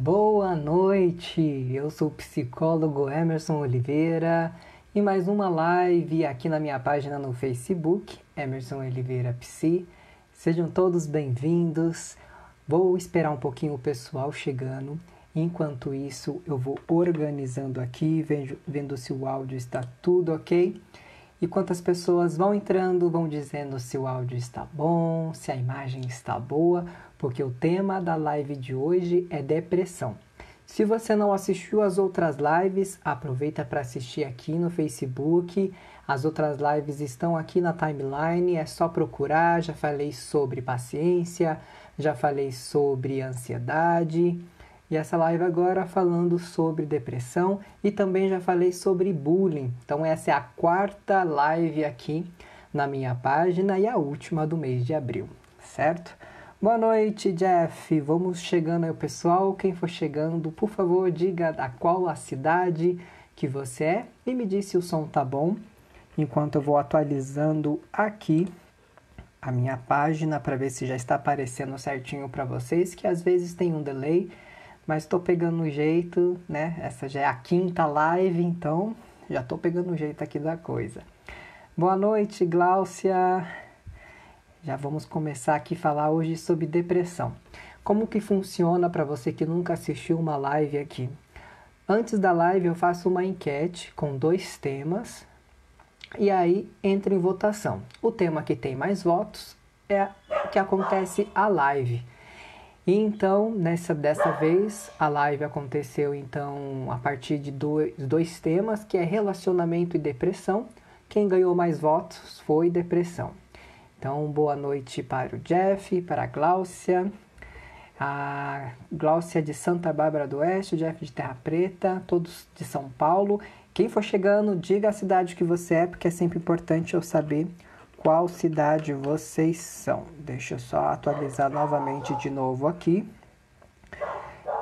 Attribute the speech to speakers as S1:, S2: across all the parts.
S1: Boa noite, eu sou o psicólogo Emerson Oliveira e mais uma live aqui na minha página no Facebook, Emerson Oliveira Psi. Sejam todos bem-vindos. Vou esperar um pouquinho o pessoal chegando. Enquanto isso, eu vou organizando aqui, vendo se o áudio está tudo ok. E quantas pessoas vão entrando, vão dizendo se o áudio está bom, se a imagem está boa, porque o tema da live de hoje é depressão. Se você não assistiu às outras lives, aproveita para assistir aqui no Facebook. As outras lives estão aqui na timeline, é só procurar. Já falei sobre paciência, já falei sobre ansiedade. E essa live agora falando sobre depressão e também já falei sobre bullying. Então essa é a quarta live aqui na minha página e a última do mês de abril, certo? Boa noite, Jeff. Vamos chegando aí, pessoal. Quem for chegando, por favor, diga a qual a cidade que você é e me diz se o som tá bom. Enquanto eu vou atualizando aqui a minha página para ver se já está aparecendo certinho para vocês, que às vezes tem um delay. Mas estou pegando o jeito, né? Essa já é a quinta live, então já estou pegando o jeito aqui da coisa. Boa noite, Gláucia. Já vamos começar aqui a falar hoje sobre depressão. Como que funciona para você que nunca assistiu uma live aqui? Antes da live eu faço uma enquete com 2 temas e aí entra em votação. O tema que tem mais votos é o que acontece a live. E então, dessa vez, a live aconteceu então a partir de dois temas, que é relacionamento e depressão. Quem ganhou mais votos foi depressão. Então, boa noite para o Jeff, para a Gláucia de Santa Bárbara do Oeste, o Jeff de Terra Preta, todos de São Paulo. Quem for chegando, diga a cidade que você é, porque é sempre importante eu saber qual cidade vocês são. Deixa eu só atualizar novamente de novo aqui.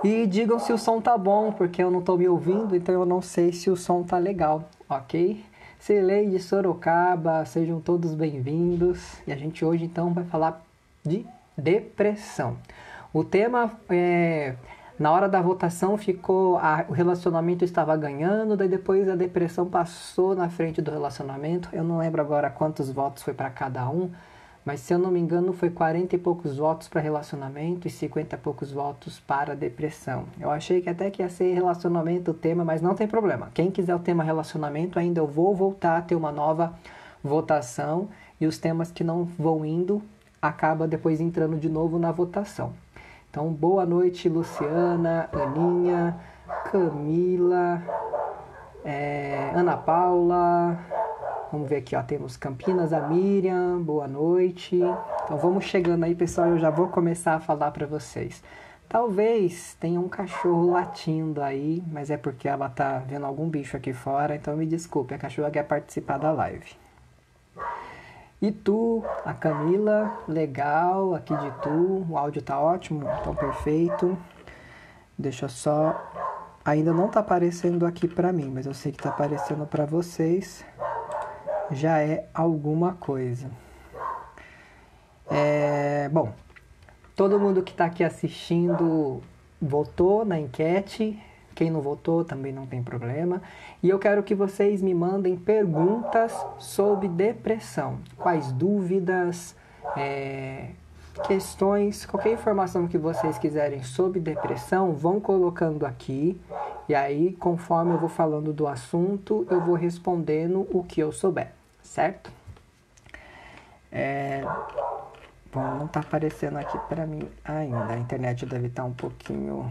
S1: E digam se o som tá bom, porque eu não tô me ouvindo, então eu não sei se o som tá legal, ok? Cirlei de Sorocaba, sejam todos bem-vindos. E a gente hoje então vai falar de depressão. O tema na hora da votação o relacionamento estava ganhando, daí depois a depressão passou na frente do relacionamento. Eu não lembro agora quantos votos foi para cada um, mas se eu não me engano foi 40 e poucos votos para relacionamento e 50 e poucos votos para depressão. Eu achei que até que ia ser relacionamento o tema, mas não tem problema. Quem quiser o tema relacionamento, ainda eu vou voltar a ter uma nova votação e os temas que não vão indo, acaba depois entrando de novo na votação. Então, boa noite, Luciana, Aninha, Camila, Ana Paula. Vamos ver aqui, ó, temos Campinas, a Miriam, boa noite. Então, vamos chegando aí, pessoal, eu já vou começar a falar para vocês. Talvez tenha um cachorro latindo aí, mas é porque ela tá vendo algum bicho aqui fora, então me desculpe, a cachorra quer participar da live. Itu, a Camila, legal, aqui de Itu, o áudio tá ótimo, então perfeito. Deixa eu só, ainda não tá aparecendo aqui pra mim, mas eu sei que tá aparecendo pra vocês, já é alguma coisa. Bom, todo mundo que tá aqui assistindo votou na enquete. Quem não votou também não tem problema. E eu quero que vocês me mandem perguntas sobre depressão. Quais dúvidas, questões, qualquer informação que vocês quiserem sobre depressão, vão colocando aqui. E aí, conforme eu vou falando do assunto, eu vou respondendo o que eu souber, certo? Bom, não tá aparecendo aqui pra mim ainda. A internet deve estar um pouquinho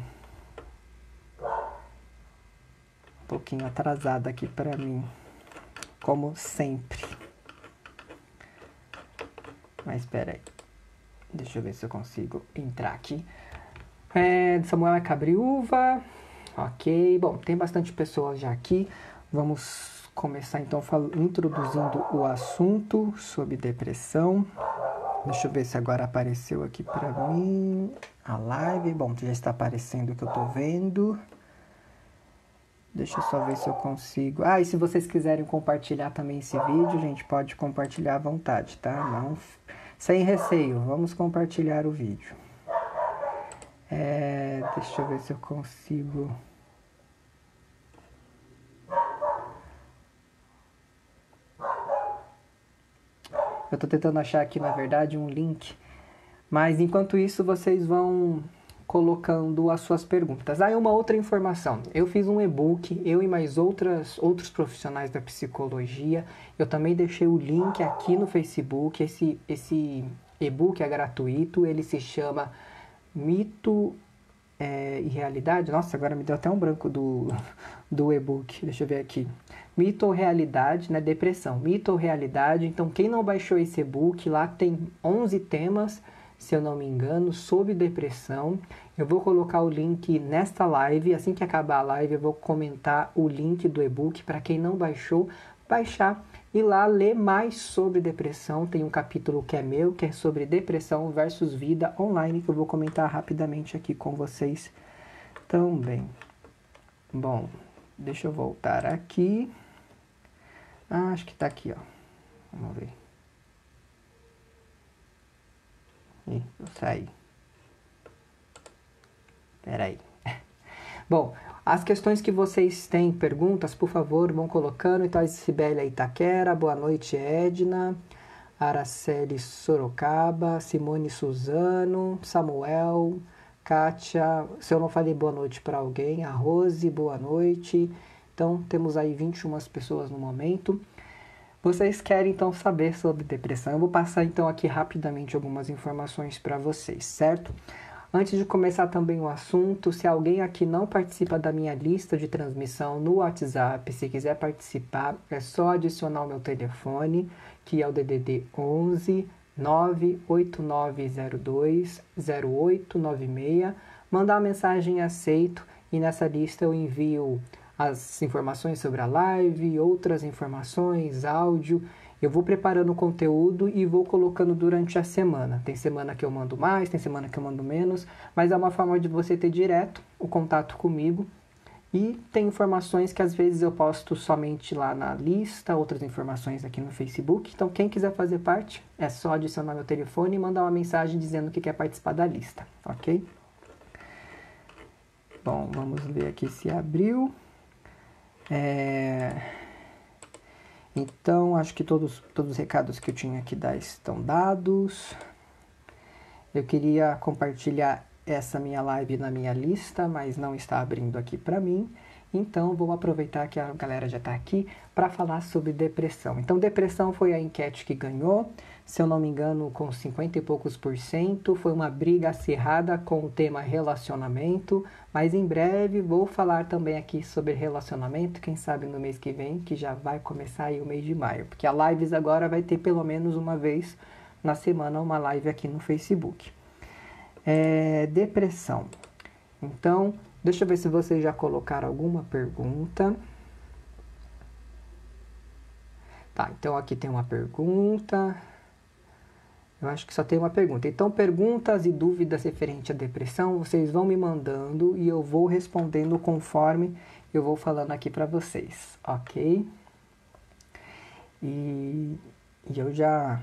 S1: atrasada aqui para mim, como sempre. Mas espera aí, deixa eu ver se eu consigo entrar aqui. Samuel é Cabriúva, ok. Bom, tem bastante pessoas já aqui. Vamos começar então introduzindo o assunto sobre depressão. Deixa eu ver se agora apareceu aqui para mim a live. Bom, já está aparecendo o que eu tô vendo. Deixa eu só ver se eu consigo. E se vocês quiserem compartilhar também esse vídeo, gente, pode compartilhar à vontade, tá? Não, sem receio, vamos compartilhar o vídeo. Deixa eu ver se eu consigo... Eu tô tentando achar aqui, na verdade, um link. Mas enquanto isso, vocês vão colocando as suas perguntas. Uma outra informação. Eu fiz um e-book, eu e mais outros profissionais da psicologia. Eu também deixei o link aqui no Facebook. Esse e-book é gratuito, ele se chama Mito e Realidade. Nossa, agora me deu até um branco do e-book. Deixa eu ver aqui. Mito ou realidade, né? Depressão. Mito ou realidade. Então, quem não baixou esse e-book, lá tem 11 temas, se eu não me engano, sobre depressão. Eu vou colocar o link nesta live. Assim que acabar a live, eu vou comentar o link do e-book para quem não baixou, baixar e lá ler mais sobre depressão. Tem um capítulo que é meu, que é sobre depressão versus vida online, que eu vou comentar rapidamente aqui com vocês também. Bom, deixa eu voltar aqui. Acho que tá aqui, ó. Vamos ver. Ih, eu saí. Peraí. Bom, as questões que vocês têm, perguntas, por favor, vão colocando. Então, a Sibélia Itaquera, boa noite, Edna. Araceli Sorocaba, Simone Suzano, Samuel, Kátia. Se eu não falei boa noite para alguém, a Rose, boa noite. Então, temos aí 21 pessoas no momento. Vocês querem, então, saber sobre depressão. Eu vou passar, então, aqui rapidamente algumas informações para vocês, certo? Antes de começar também o assunto, se alguém aqui não participa da minha lista de transmissão no WhatsApp, se quiser participar, é só adicionar o meu telefone, que é o DDD 11 98902 0896, mandar uma mensagem aceito e nessa lista eu envio as informações sobre a live, outras informações, áudio. Eu vou preparando o conteúdo e vou colocando durante a semana. Tem semana que eu mando mais, tem semana que eu mando menos, mas é uma forma de você ter direto o contato comigo. E tem informações que às vezes eu posto somente lá na lista, outras informações aqui no Facebook. Então quem quiser fazer parte, é só adicionar meu telefone e mandar uma mensagem dizendo que quer participar da lista, ok? Bom, vamos ver aqui se abriu. Então, acho que todos os recados que eu tinha que dar estão dados. Eu queria compartilhar essa minha live na minha lista, mas não está abrindo aqui para mim. Então, vou aproveitar que a galera já está aqui para falar sobre depressão. Então, depressão foi a enquete que ganhou, se eu não me engano, com 50 e poucos %. Foi uma briga acirrada com o tema relacionamento, mas em breve vou falar também aqui sobre relacionamento, quem sabe no mês que vem, que já vai começar aí o mês de maio. Porque a lives agora vai ter pelo menos uma vez na semana uma live aqui no Facebook. Depressão. Então, deixa eu ver se vocês já colocaram alguma pergunta. Tá, então aqui tem uma pergunta. Eu acho que só tem uma pergunta. Então, perguntas e dúvidas referente à depressão, vocês vão me mandando e eu vou respondendo conforme eu vou falando aqui para vocês, ok? E eu já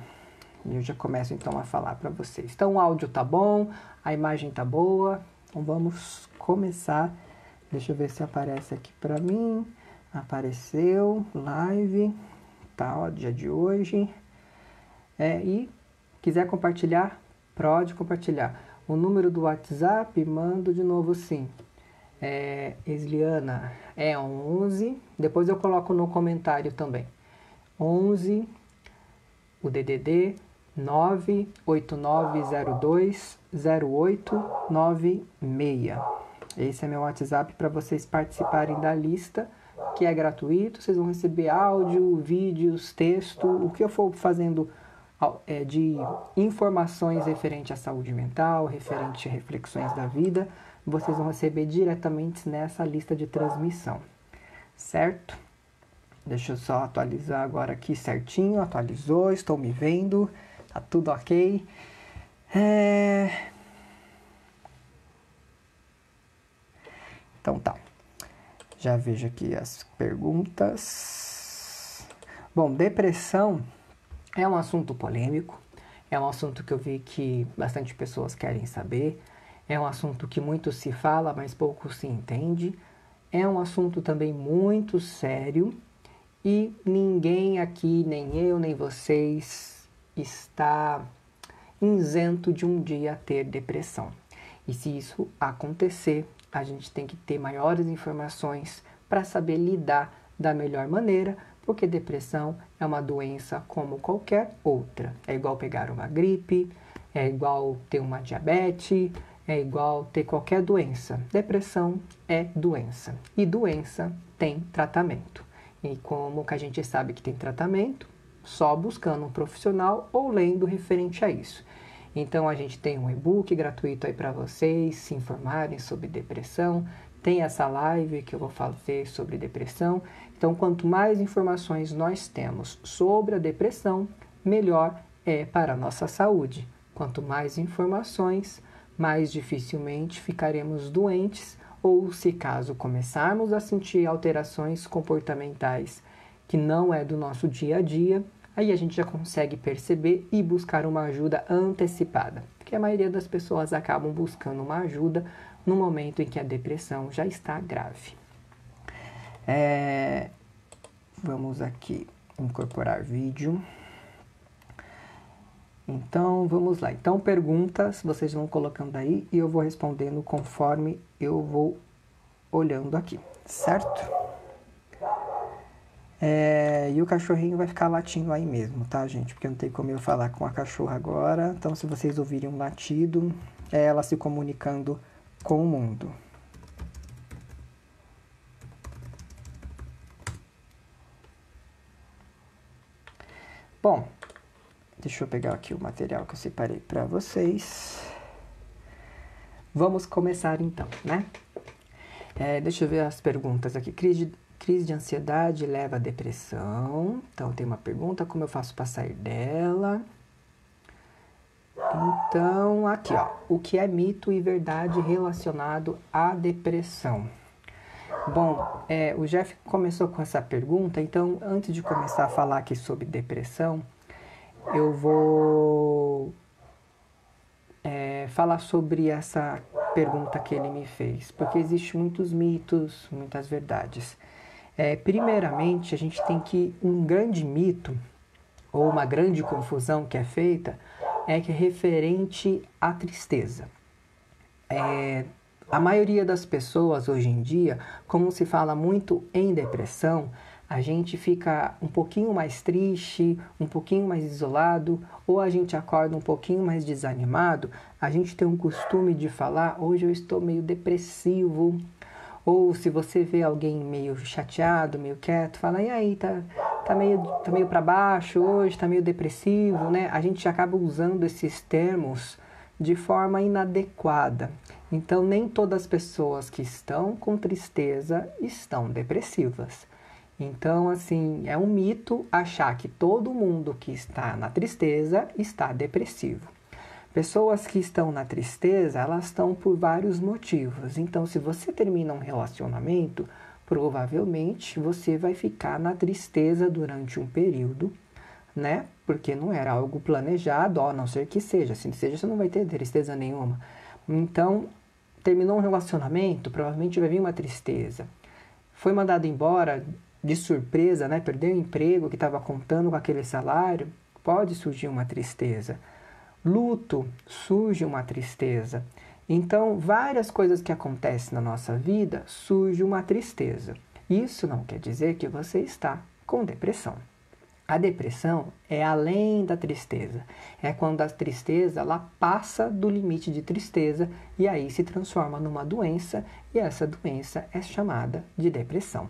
S1: começo então a falar para vocês. Então, o áudio tá bom, a imagem tá boa. Então, vamos começar. Deixa eu ver se aparece aqui para mim. Apareceu, live, tá, ó, dia de hoje. E quiser compartilhar, pode compartilhar. O número do WhatsApp, mando de novo sim. Esliana, 11. Depois eu coloco no comentário também. 11, o DDD 98902 0896. Esse é meu WhatsApp para vocês participarem da lista, que é gratuito. Vocês vão receber áudio, vídeos, texto, o que eu for fazendo de informações referente à saúde mental, referente a reflexões da vida, vocês vão receber diretamente nessa lista de transmissão, certo? Deixa eu só atualizar agora aqui certinho. Atualizou, estou me vendo, tá tudo ok. Então tá, já vejo aqui as perguntas. Bom, depressão é um assunto polêmico, é um assunto que eu vi que bastante pessoas querem saber. É um assunto que muito se fala, mas pouco se entende. É um assunto também muito sério e ninguém aqui, nem eu, nem vocês, está isento de um dia ter depressão. E se isso acontecer, a gente tem que ter maiores informações para saber lidar da melhor maneira, porque depressão é uma doença como qualquer outra. É igual pegar uma gripe, é igual ter uma diabetes, é igual ter qualquer doença. Depressão é doença e doença tem tratamento. E como que a gente sabe que tem tratamento? Só buscando um profissional ou lendo referente a isso. Então a gente tem um e-book gratuito aí para vocês se informarem sobre depressão. Tem essa live que eu vou fazer sobre depressão. Então, quanto mais informações nós temos sobre a depressão, melhor é para a nossa saúde. Quanto mais informações, mais dificilmente ficaremos doentes ou, se caso começarmos a sentir alterações comportamentais que não é do nosso dia a dia, aí a gente já consegue perceber e buscar uma ajuda antecipada. Porque a maioria das pessoas acabam buscando uma ajuda no momento em que a depressão já está grave. Vamos aqui incorporar vídeo. Então, vamos lá. Então, perguntas vocês vão colocando aí e eu vou respondendo conforme eu vou olhando aqui, certo? E o cachorrinho vai ficar latindo aí mesmo, tá, gente? Porque não tem como eu falar com a cachorra agora. Então, se vocês ouvirem um latido, é ela se comunicando com o mundo. Bom, deixa eu pegar aqui o material que eu separei para vocês. Vamos começar então, né? Deixa eu ver as perguntas aqui. Crise de ansiedade leva à depressão. Então, tem uma pergunta, como eu faço para sair dela? Então, aqui, ó. O que é mito e verdade relacionado à depressão? Bom, o Jeff começou com essa pergunta, então, antes de começar a falar aqui sobre depressão, eu vou falar sobre essa pergunta que ele me fez, porque existem muitos mitos, muitas verdades. Primeiramente, a gente tem que um grande mito, ou uma grande confusão que é feita, é que é referente à tristeza. A maioria das pessoas hoje em dia, como se fala muito em depressão, a gente fica um pouquinho mais triste, um pouquinho mais isolado, ou a gente acorda um pouquinho mais desanimado, a gente tem um costume de falar, hoje eu estou meio depressivo, ou se você vê alguém meio chateado, meio quieto, fala, e aí, tá meio para baixo hoje, tá meio depressivo, né? A gente acaba usando esses termos de forma inadequada. Então, nem todas as pessoas que estão com tristeza estão depressivas. Então, assim, é um mito achar que todo mundo que está na tristeza está depressivo. Pessoas que estão na tristeza, elas estão por vários motivos. Então, se você termina um relacionamento, provavelmente você vai ficar na tristeza durante um período, né? Porque não era algo planejado, a não ser que seja. Se seja, você não vai ter tristeza nenhuma. Então, terminou um relacionamento, provavelmente vai vir uma tristeza. Foi mandado embora de surpresa, né? Perdeu o emprego que estava contando com aquele salário, pode surgir uma tristeza. Luto, surge uma tristeza. Então, várias coisas que acontecem na nossa vida, surge uma tristeza. Isso não quer dizer que você está com depressão. A depressão é além da tristeza. É quando a tristeza ela passa do limite de tristeza e aí se transforma numa doença e essa doença é chamada de depressão.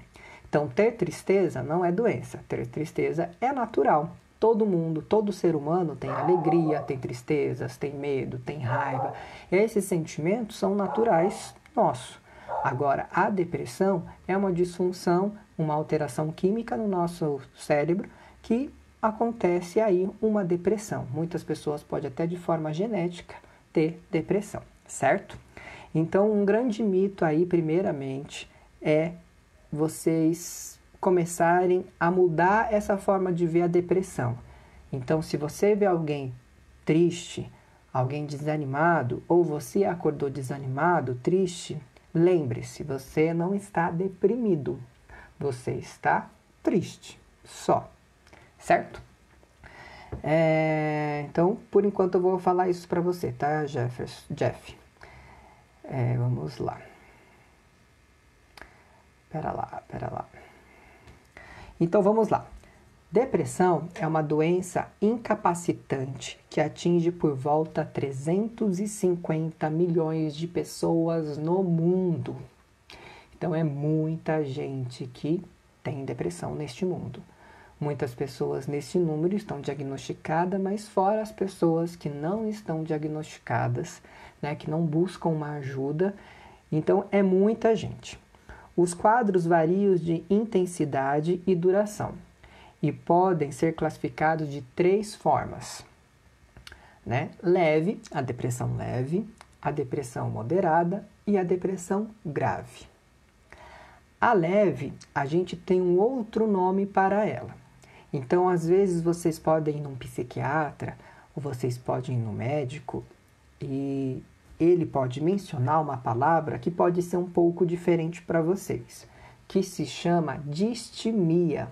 S1: Então, ter tristeza não é doença. Ter tristeza é natural. Todo mundo, todo ser humano tem alegria, tem tristezas, tem medo, tem raiva. Esses sentimentos são naturais nossos. Agora, a depressão é uma disfunção, uma alteração química no nosso cérebro que acontece aí uma depressão. Muitas pessoas podem até de forma genética ter depressão, certo? Então, um grande mito aí, primeiramente, é vocês começarem a mudar essa forma de ver a depressão. Então, se você vê alguém triste, alguém desanimado, ou você acordou desanimado, triste, lembre-se, você não está deprimido, você está triste, só, certo? Então, por enquanto eu vou falar isso para você, tá, Jeff? Vamos lá. Pera lá. Então, vamos lá. Depressão é uma doença incapacitante que atinge por volta 350 milhões de pessoas no mundo. Então, é muita gente que tem depressão neste mundo. Muitas pessoas nesse número estão diagnosticadas, mas fora as pessoas que não estão diagnosticadas, né, que não buscam uma ajuda. Então, é muita gente. Os quadros variam de intensidade e duração e podem ser classificados de 3 formas, né? Leve, a depressão leve, a depressão moderada e a depressão grave. A leve, a gente tem um outro nome para ela. Então, às vezes, vocês podem ir num psiquiatra ou vocês podem ir no médico e ele pode mencionar uma palavra que pode ser um pouco diferente para vocês, que se chama distimia.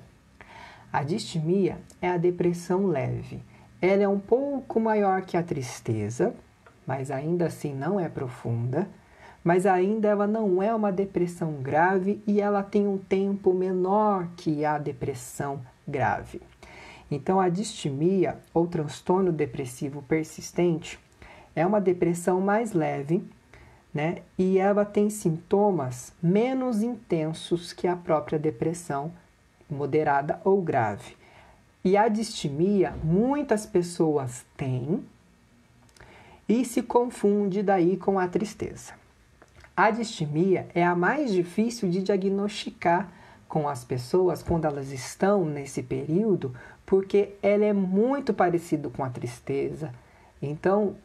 S1: A distimia é a depressão leve. Ela é um pouco maior que a tristeza, mas ainda assim não é profunda, mas ainda ela não é uma depressão grave e ela tem um tempo menor que a depressão grave. Então, a distimia, ou transtorno depressivo persistente, é uma depressão mais leve, né? E ela tem sintomas menos intensos que a própria depressão moderada ou grave. E a distimia, muitas pessoas têm e se confunde daí com a tristeza. A distimia é a mais difícil de diagnosticar com as pessoas quando elas estão nesse período, porque ela é muito parecida com a tristeza. Então,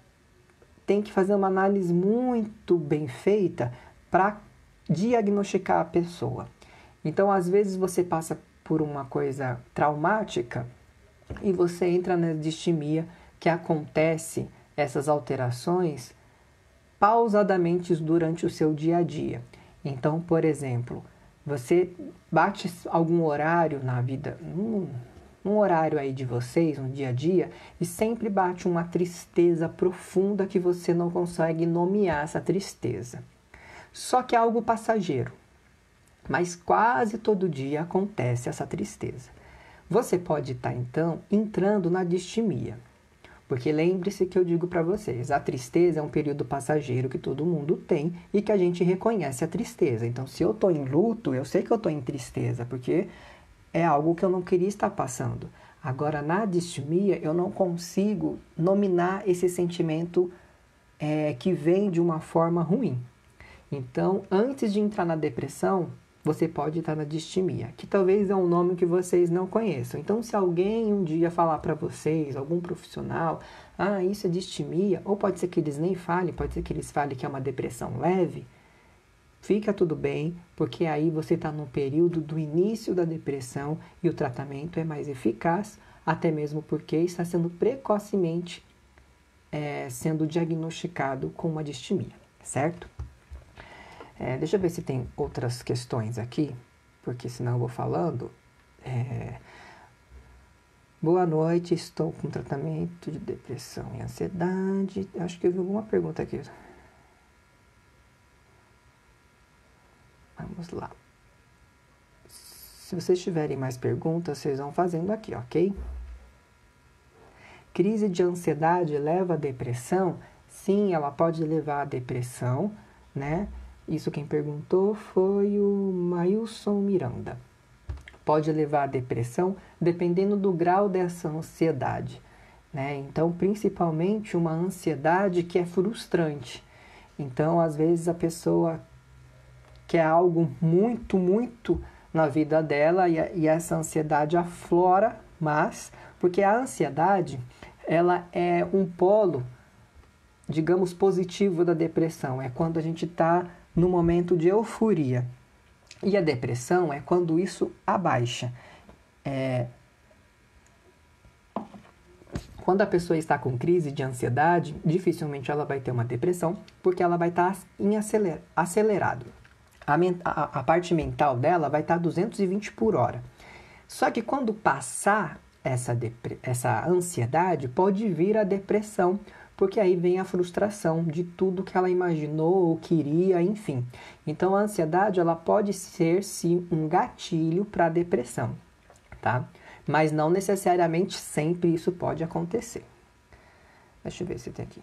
S1: tem que fazer uma análise muito bem feita para diagnosticar a pessoa. Então, às vezes você passa por uma coisa traumática e você entra na distimia, que acontece essas alterações pausadamente durante o seu dia a dia. Então, por exemplo, você bate algum horário na vida, num horário aí de vocês, no dia a dia, e sempre bate uma tristeza profunda que você não consegue nomear essa tristeza. Só que é algo passageiro, mas quase todo dia acontece essa tristeza. Você pode estar, então, entrando na distimia. Porque lembre-se que eu digo para vocês, a tristeza é um período passageiro que todo mundo tem e que a gente reconhece a tristeza. Então, se eu estou em luto, eu sei que eu estou em tristeza, porque é algo que eu não queria estar passando. Agora, na distimia, eu não consigo nominar esse sentimento que vem de uma forma ruim. Então, antes de entrar na depressão, você pode estar na distimia, que talvez é um nome que vocês não conheçam. Então, se alguém um dia falar para vocês, algum profissional, isso é distimia, ou pode ser que eles nem falem, pode ser que eles falem que é uma depressão leve, fica tudo bem, porque aí você está no período do início da depressão e o tratamento é mais eficaz, até mesmo porque está sendo precocemente sendo diagnosticado com uma distimia, certo? Deixa eu ver se tem outras questões aqui, porque senão eu vou falando. Boa noite, estou com tratamento de depressão e ansiedade. Acho que eu vi alguma pergunta aqui. Vamos lá. Se vocês tiverem mais perguntas, vocês vão fazendo aqui, ok? Crise de ansiedade leva à depressão? Sim, ela pode levar à depressão, né? Isso quem perguntou foi o Mailson Miranda. Pode levar à depressão dependendo do grau dessa ansiedade, né? Então, principalmente uma ansiedade que é frustrante. Então, às vezes a pessoa quer algo muito, muito na vida dela e essa ansiedade aflora, mas porque a ansiedade, ela é um polo, digamos, positivo da depressão. É quando a gente está no momento de euforia. E a depressão é quando isso abaixa. Quando a pessoa está com crise de ansiedade, dificilmente ela vai ter uma depressão, porque ela vai estar em acelerado. A parte mental dela vai estar 220 por hora. Só que quando passar essa ansiedade, pode vir a depressão, porque aí vem a frustração de tudo que ela imaginou ou queria, enfim. Então, a ansiedade ela pode ser, sim, um gatilho para a depressão, tá? Mas não necessariamente sempre isso pode acontecer. Deixa eu ver se tem aqui.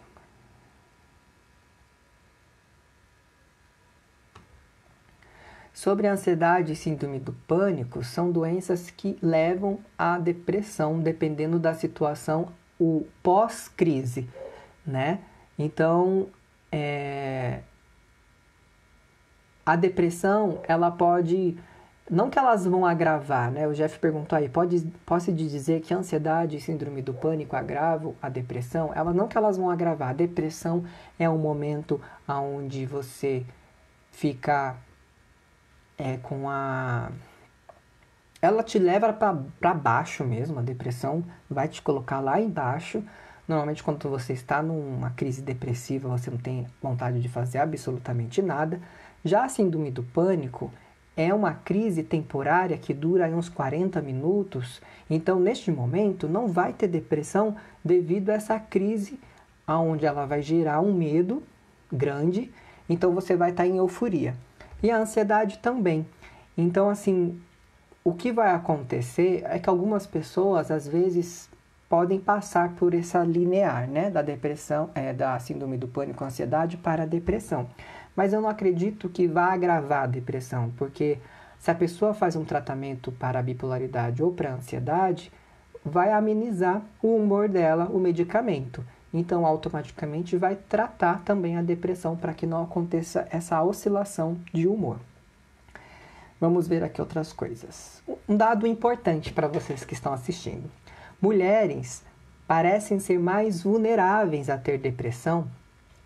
S1: Sobre a ansiedade e síndrome do pânico, são doenças que levam à depressão, dependendo da situação, o pós-crise, né? Então, a depressão, ela pode... Não que elas vão agravar, né? O Jeff perguntou aí, posso dizer que a ansiedade e síndrome do pânico agravam a depressão? Não que elas vão agravar. A depressão é um momento onde você fica ela te leva para baixo mesmo, a depressão vai te colocar lá embaixo. Normalmente quando você está numa crise depressiva, você não tem vontade de fazer absolutamente nada. Já a síndrome do pânico é uma crise temporária que dura uns 40 minutos. Então, neste momento, não vai ter depressão devido a essa crise, onde ela vai gerar um medo grande. Então, você vai estar em euforia. E a ansiedade também. Então, assim, o que vai acontecer é que algumas pessoas, às vezes, podem passar por essa linear, né? Da depressão, da síndrome do pânico, ansiedade para a depressão. Mas eu não acredito que vá agravar a depressão, porque se a pessoa faz um tratamento para a bipolaridade ou para a ansiedade, vai amenizar o humor dela, o medicamento. Então, automaticamente vai tratar também a depressão para que não aconteça essa oscilação de humor. Vamos ver aqui outras coisas. Um dado importante para vocês que estão assistindo. Mulheres parecem ser mais vulneráveis a ter depressão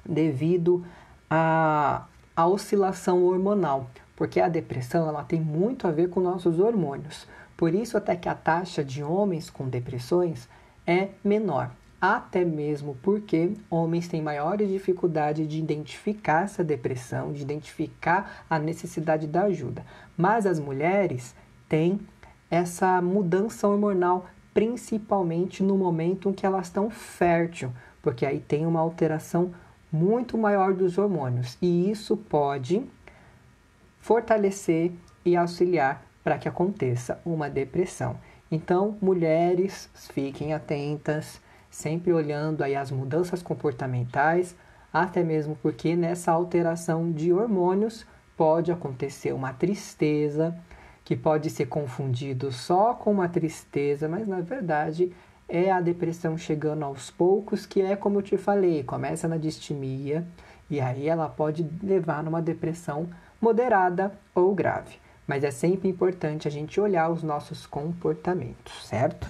S1: devido à oscilação hormonal, porque a depressão ela tem muito a ver com nossos hormônios. Por isso até que a taxa de homens com depressões é menor. Até mesmo porque homens têm maiores dificuldades de identificar essa depressão, de identificar a necessidade da ajuda. Mas as mulheres têm essa mudança hormonal, principalmente no momento em que elas estão férteis, porque aí tem uma alteração muito maior dos hormônios. E isso pode fortalecer e auxiliar para que aconteça uma depressão. Então, mulheres, fiquem atentas, sempre olhando aí as mudanças comportamentais, até mesmo porque nessa alteração de hormônios pode acontecer uma tristeza, que pode ser confundido só com uma tristeza, mas na verdade é a depressão chegando aos poucos, que é como eu te falei, começa na distimia e aí ela pode levar numa depressão moderada ou grave. Mas é sempre importante a gente olhar os nossos comportamentos, certo?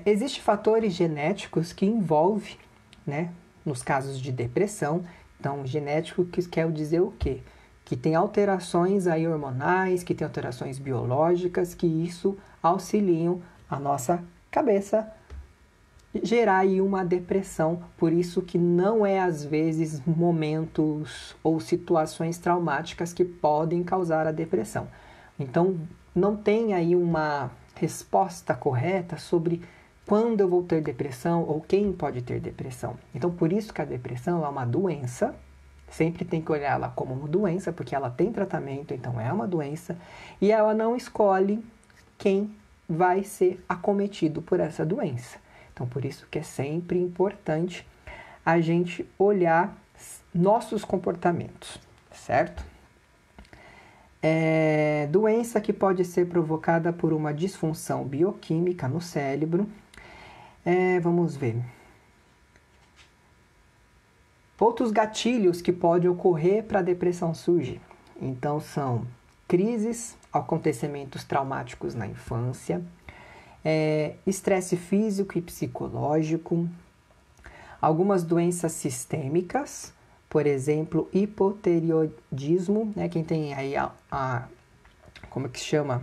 S1: Existem fatores genéticos que envolvem, né, nos casos de depressão. Então, genético que quer dizer o quê? Que tem alterações aí hormonais, que tem alterações biológicas, que isso auxiliam a nossa cabeça gerar aí uma depressão. Por isso que não é às vezes momentos ou situações traumáticas que podem causar a depressão. Então, não tem aí uma resposta correta sobre quando eu vou ter depressão ou quem pode ter depressão. Então, por isso que a depressão é uma doença. Sempre tem que olhar ela como uma doença, porque ela tem tratamento, então é uma doença. E ela não escolhe quem vai ser acometido por essa doença. Então, por isso que é sempre importante a gente olhar nossos comportamentos, certo? Doença que pode ser provocada por uma disfunção bioquímica no cérebro. Vamos ver. Outros gatilhos que podem ocorrer para a depressão surgir. Então, são crises, acontecimentos traumáticos na infância, estresse físico e psicológico, algumas doenças sistêmicas, por exemplo, hipotireoidismo, né? Quem tem aí como é que se chama?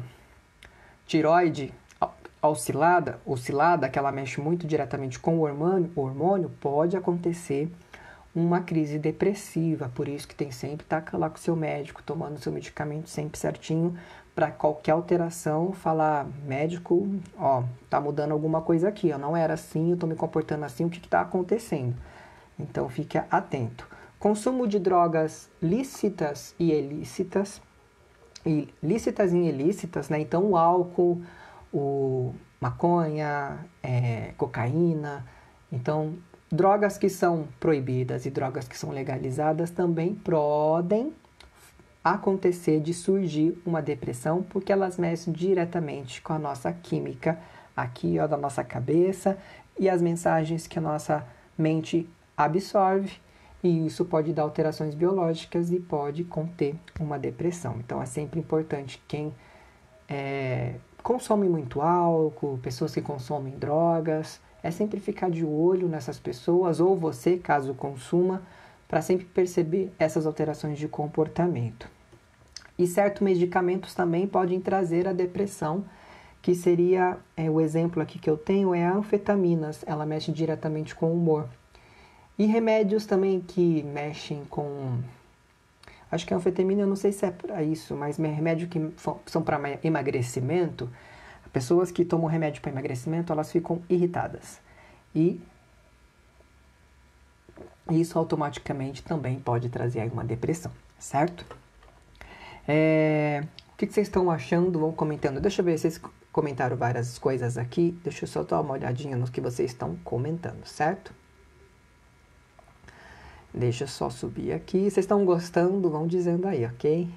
S1: Tireoide, oscilada, que ela mexe muito diretamente com o hormônio, pode acontecer uma crise depressiva. Por isso que tem sempre que estar lá com o seu médico, tomando seu medicamento sempre certinho, para qualquer alteração, falar, médico, ó, tá mudando alguma coisa aqui, ó, não era assim, eu tô me comportando assim, o que está acontecendo? Então, fique atento. Consumo de drogas lícitas e ilícitas, né? Então, o álcool, o maconha, cocaína. Então, drogas que são proibidas e drogas que são legalizadas também podem acontecer de surgir uma depressão, porque elas mexem diretamente com a nossa química aqui, ó, da nossa cabeça, e as mensagens que a nossa mente absorve, e isso pode dar alterações biológicas e pode conter uma depressão. Então é sempre importante quem consome muito álcool, pessoas que consomem drogas, é sempre ficar de olho nessas pessoas, ou você, caso consuma, para sempre perceber essas alterações de comportamento. E certos medicamentos também podem trazer a depressão, que seria, o exemplo aqui que eu tenho é a anfetaminas, ela mexe diretamente com o humor. E remédios também que mexem com... Acho que a anfetamina, eu não sei se é para isso, mas remédios que são para emagrecimento, pessoas que tomam remédio para emagrecimento, elas ficam irritadas. E isso automaticamente também pode trazer aí uma depressão, certo? O que vocês estão achando? Vão comentando. Deixa eu ver, vocês comentaram várias coisas aqui. Deixa eu só dar uma olhadinha nos que vocês estão comentando, certo? Deixa eu só subir aqui. Vocês estão gostando? Vão dizendo aí, ok?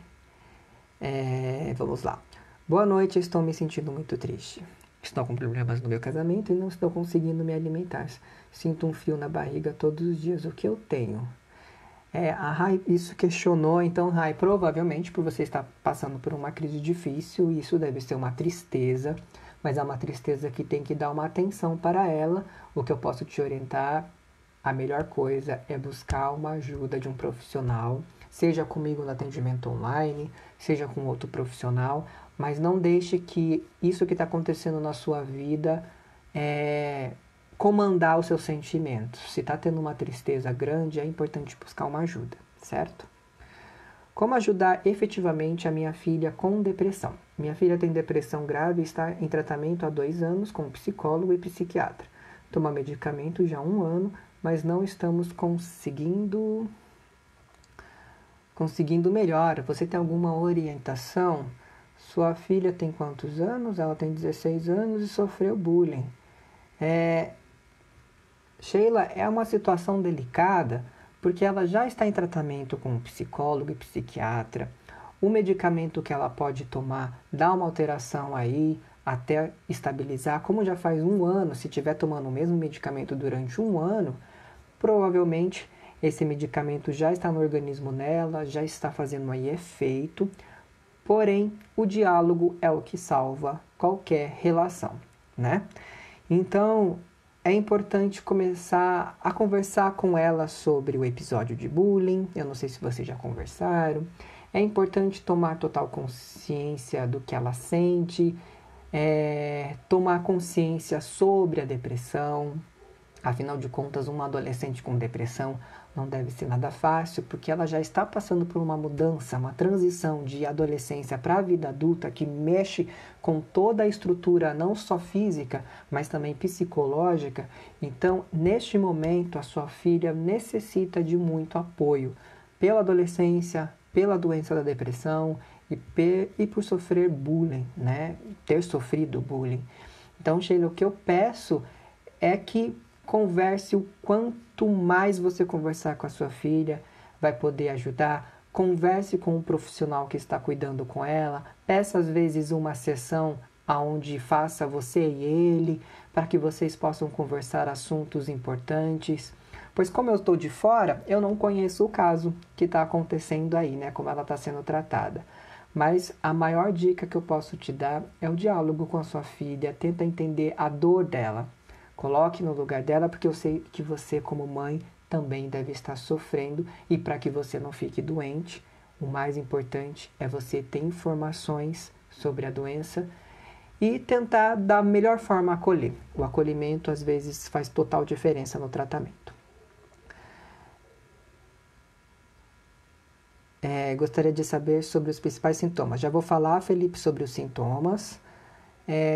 S1: Vamos lá. Boa noite, estou me sentindo muito triste. Estou com problemas no meu casamento e não estou conseguindo me alimentar. Sinto um frio na barriga todos os dias. O que eu tenho? A Rai isso questionou, então Rai, provavelmente por você estar passando por uma crise difícil, isso deve ser uma tristeza, mas é uma tristeza que tem que dar uma atenção para ela. O que eu posso te orientar, a melhor coisa é buscar uma ajuda de um profissional, seja comigo no atendimento online, seja com outro profissional, mas não deixe que isso que está acontecendo na sua vida comandar os seus sentimentos. Se está tendo uma tristeza grande, é importante buscar uma ajuda, certo? Como ajudar efetivamente a minha filha com depressão? Minha filha tem depressão grave e está em tratamento há 2 anos com psicólogo e psiquiatra. Toma medicamento já há 1 ano, mas não estamos conseguindo melhor. Você tem alguma orientação? Sua filha tem quantos anos? Ela tem 16 anos e sofreu bullying. Sheila, é uma situação delicada porque ela já está em tratamento com um psicólogo e psiquiatra. O medicamento que ela pode tomar dá uma alteração aí até estabilizar. Como já faz 1 ano, se estiver tomando o mesmo medicamento durante 1 ano, provavelmente esse medicamento já está no organismo dela, já está fazendo aí efeito. Porém, o diálogo é o que salva qualquer relação, né? Então, é importante começar a conversar com ela sobre o episódio de bullying. Eu não sei se vocês já conversaram. É importante tomar total consciência do que ela sente, tomar consciência sobre a depressão. Afinal de contas, uma adolescente com depressão não deve ser nada fácil, porque ela já está passando por uma mudança, uma transição de adolescência para a vida adulta que mexe com toda a estrutura, não só física, mas também psicológica. Então, neste momento, a sua filha necessita de muito apoio pela adolescência, pela doença da depressão e por sofrer bullying, né? Ter sofrido bullying. Então, Sheila, o que eu peço é que converse. O quanto mais você conversar com a sua filha, vai poder ajudar. Converse com o profissional que está cuidando com ela. Peça às vezes uma sessão onde faça você e ele, para que vocês possam conversar assuntos importantes. Pois como eu estou de fora, eu não conheço o caso que está acontecendo aí, né? Como ela está sendo tratada. Mas a maior dica que eu posso te dar é o diálogo com a sua filha. Tenta entender a dor dela. Coloque no lugar dela, porque eu sei que você, como mãe, também deve estar sofrendo. E para que você não fique doente, o mais importante é você ter informações sobre a doença e tentar da melhor forma acolher. O acolhimento às vezes faz total diferença no tratamento. Gostaria de saber sobre os principais sintomas. Já vou falar, Felipe, sobre os sintomas.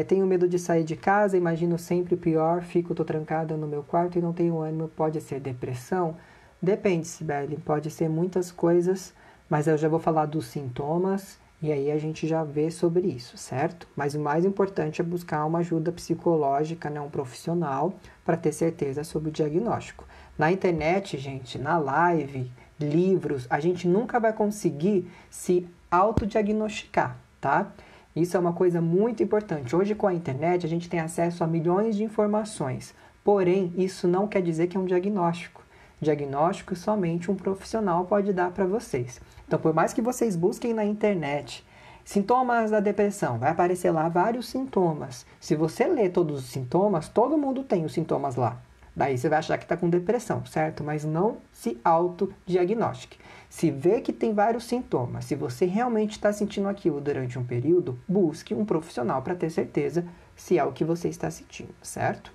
S1: Tenho medo de sair de casa, imagino sempre o pior, tô trancada no meu quarto e não tenho ânimo. Pode ser depressão? Depende, Sibeli, pode ser muitas coisas, mas eu já vou falar dos sintomas e aí a gente já vê sobre isso, certo? Mas o mais importante é buscar uma ajuda psicológica, né, um profissional, para ter certeza sobre o diagnóstico. Na internet, gente, na live, livros, a gente nunca vai conseguir se autodiagnosticar, tá? Isso é uma coisa muito importante. Hoje, com a internet, a gente tem acesso a milhões de informações. Porém, isso não quer dizer que é um diagnóstico. Diagnóstico somente um profissional pode dar para vocês. Então, por mais que vocês busquem na internet sintomas da depressão, vai aparecer lá vários sintomas. Se você ler todos os sintomas, todo mundo tem os sintomas lá. Daí você vai achar que está com depressão, certo? Mas não se autodiagnostique. Se vê que tem vários sintomas, se você realmente está sentindo aquilo durante um período, busque um profissional para ter certeza se é o que você está sentindo, certo?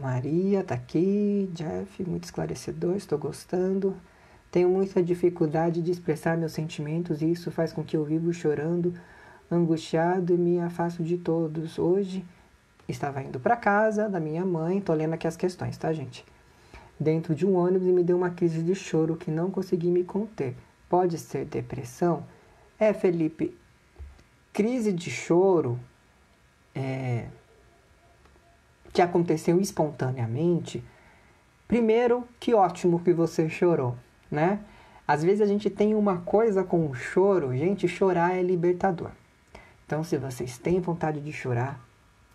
S1: Maria está aqui, Jeff, muito esclarecedor, estou gostando. Tenho muita dificuldade de expressar meus sentimentos e isso faz com que eu vivo chorando, angustiado e me afasto de todos. Hoje estava indo para casa da minha mãe, tô lendo aqui as questões, tá, gente? Dentro de um ônibus e me deu uma crise de choro que não consegui me conter. Pode ser depressão? Felipe, crise de choro que aconteceu espontaneamente. Primeiro, que ótimo que você chorou, né? Às vezes a gente tem uma coisa com o choro, gente, chorar é libertador. Então, se vocês têm vontade de chorar,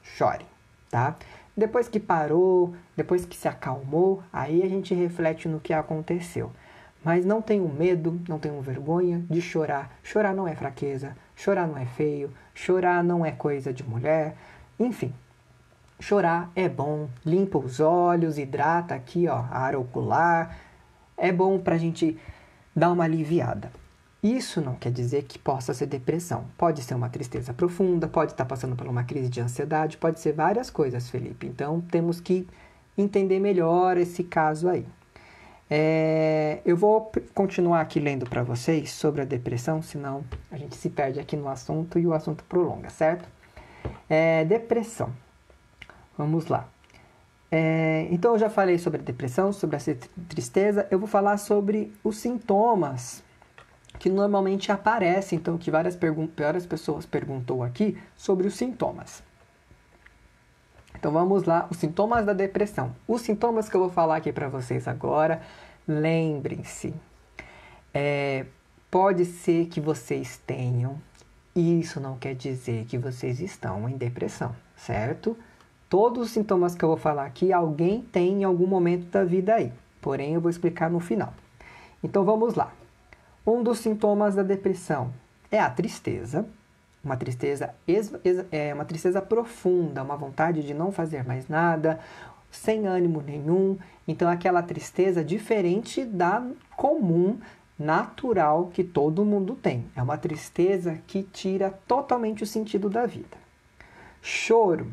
S1: chore, tá? Depois que parou, depois que se acalmou, aí a gente reflete no que aconteceu. Mas não tenham medo, não tenham vergonha de chorar. Chorar não é fraqueza, chorar não é feio, chorar não é coisa de mulher, enfim. Chorar é bom, limpa os olhos, hidrata aqui, ó, a área ocular. É bom pra gente dar uma aliviada. Isso não quer dizer que possa ser depressão. Pode ser uma tristeza profunda, pode estar passando por uma crise de ansiedade, pode ser várias coisas, Felipe. Então, temos que entender melhor esse caso aí. Eu vou continuar aqui lendo para vocês sobre a depressão, senão a gente se perde aqui no assunto e o assunto prolonga, certo? Depressão. Vamos lá. Então, eu já falei sobre a depressão, sobre a tristeza. Eu vou falar sobre os sintomas que normalmente aparecem, então, que várias pessoas perguntou aqui sobre os sintomas. Então, vamos lá, os sintomas da depressão. Os sintomas que eu vou falar aqui para vocês agora, lembrem-se, pode ser que vocês tenham, e isso não quer dizer que vocês estão em depressão, certo? Todos os sintomas que eu vou falar aqui, alguém tem em algum momento da vida aí, porém eu vou explicar no final. Então, vamos lá. Um dos sintomas da depressão é a tristeza, uma tristeza profunda, uma vontade de não fazer mais nada, sem ânimo nenhum. Então, aquela tristeza diferente da comum, natural, que todo mundo tem. É uma tristeza que tira totalmente o sentido da vida. Choro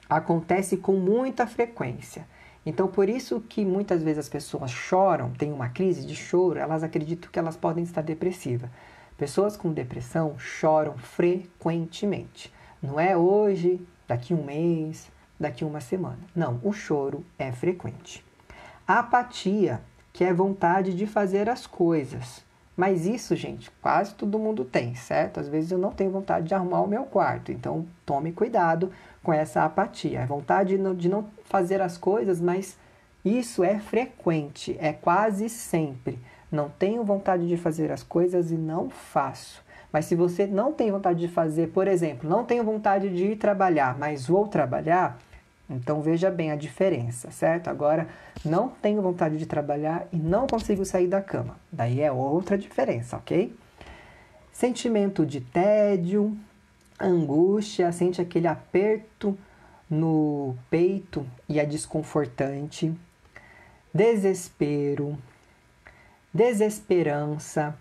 S1: acontece com muita frequência. Então, por isso que muitas vezes as pessoas choram, têm uma crise de choro, elas acreditam que elas podem estar depressivas. Pessoas com depressão choram frequentemente. Não é hoje, daqui um mês, daqui uma semana. Não, o choro é frequente. A apatia, que é vontade de fazer as coisas. Mas isso, gente, quase todo mundo tem, certo? Às vezes eu não tenho vontade de arrumar o meu quarto, então tome cuidado com essa apatia. É vontade de não fazer as coisas, mas isso é frequente, é quase sempre. Não tenho vontade de fazer as coisas e não faço. Mas se você não tem vontade de fazer, por exemplo, não tenho vontade de ir trabalhar, mas vou trabalhar, então veja bem a diferença, certo? Agora, não tenho vontade de trabalhar e não consigo sair da cama. Daí é outra diferença, ok? Sentimento de tédio, angústia, sente aquele aperto no peito e é desconfortante. Desespero, desesperança,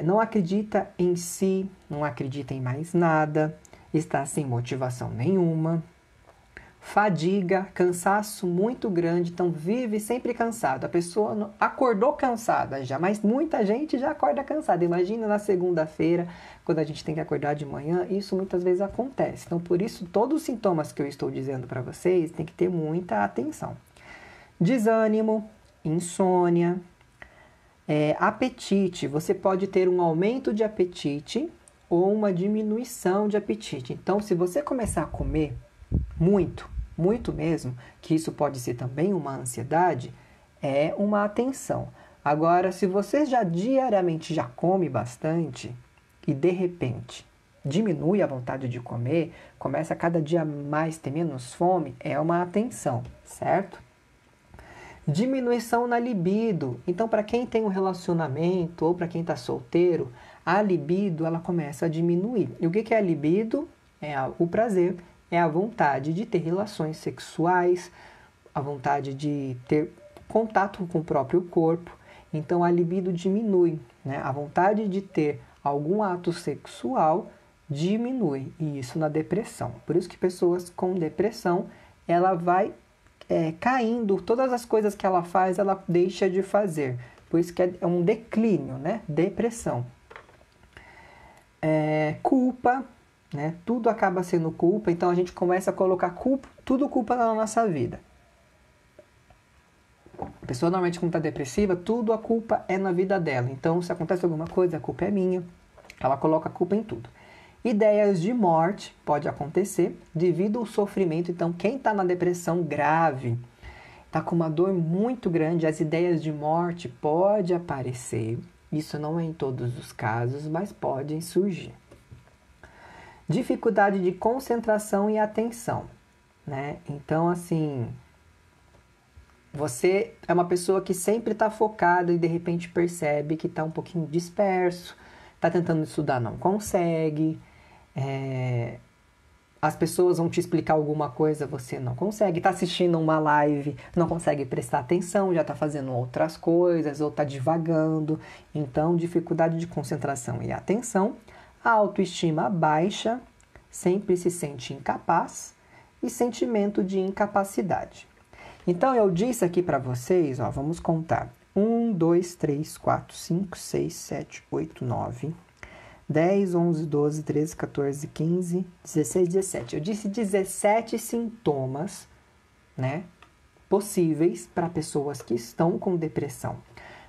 S1: não acredita em si, não acredita em mais nada, está sem motivação nenhuma, fadiga, cansaço muito grande, então vive sempre cansado. A pessoa acordou cansada já, mas muita gente já acorda cansada. Imagina na segunda-feira, quando a gente tem que acordar de manhã, isso muitas vezes acontece. Então, por isso, todos os sintomas que eu estou dizendo para vocês, tem que ter muita atenção. Desânimo, insônia, apetite. Você pode ter um aumento de apetite ou uma diminuição de apetite. Então, se você começar a comer muito mesmo, que isso pode ser também uma ansiedade, é uma atenção. Agora, se você já diariamente já come bastante e de repente diminui a vontade de comer, começa a cada dia mais ter menos fome, é uma atenção, certo? Diminuição na libido. Então, para quem tem um relacionamento ou para quem está solteiro, a libido ela começa a diminuir. E o que é a libido? É o prazer, é a vontade de ter relações sexuais, a vontade de ter contato com o próprio corpo. Então, a libido diminui, né? A vontade de ter algum ato sexual diminui, e isso na depressão. Por isso que pessoas com depressão, ela vai caindo, todas as coisas que ela faz, ela deixa de fazer. Por isso que é um declínio, né? Depressão. Culpa, né? Tudo acaba sendo culpa, então a gente começa a colocar tudo culpa na nossa vida. A pessoa normalmente quando está depressiva, tudo a culpa é na vida dela. Então se acontece alguma coisa, a culpa é minha. Ela coloca a culpa em tudo. Ideias de morte pode acontecer devido ao sofrimento. Então quem está na depressão grave, está com uma dor muito grande, as ideias de morte podem aparecer. Isso não é em todos os casos, mas podem surgir. Dificuldade de concentração e atenção, né? Então, assim, você é uma pessoa que sempre está focada e de repente percebe que está um pouquinho disperso, está tentando estudar, não consegue, as pessoas vão te explicar alguma coisa, você não consegue, está assistindo uma live, não consegue prestar atenção, já está fazendo outras coisas ou está divagando. Então, dificuldade de concentração e atenção. A autoestima baixa, sempre se sente incapaz e sentimento de incapacidade. Então, eu disse aqui para vocês, vamos contar. 1, 2, 3, 4, 5, 6, 7, 8, 9, 10, 11, 12, 13, 14, 15, 16, 17. Eu disse 17 sintomas, né, possíveis para pessoas que estão com depressão.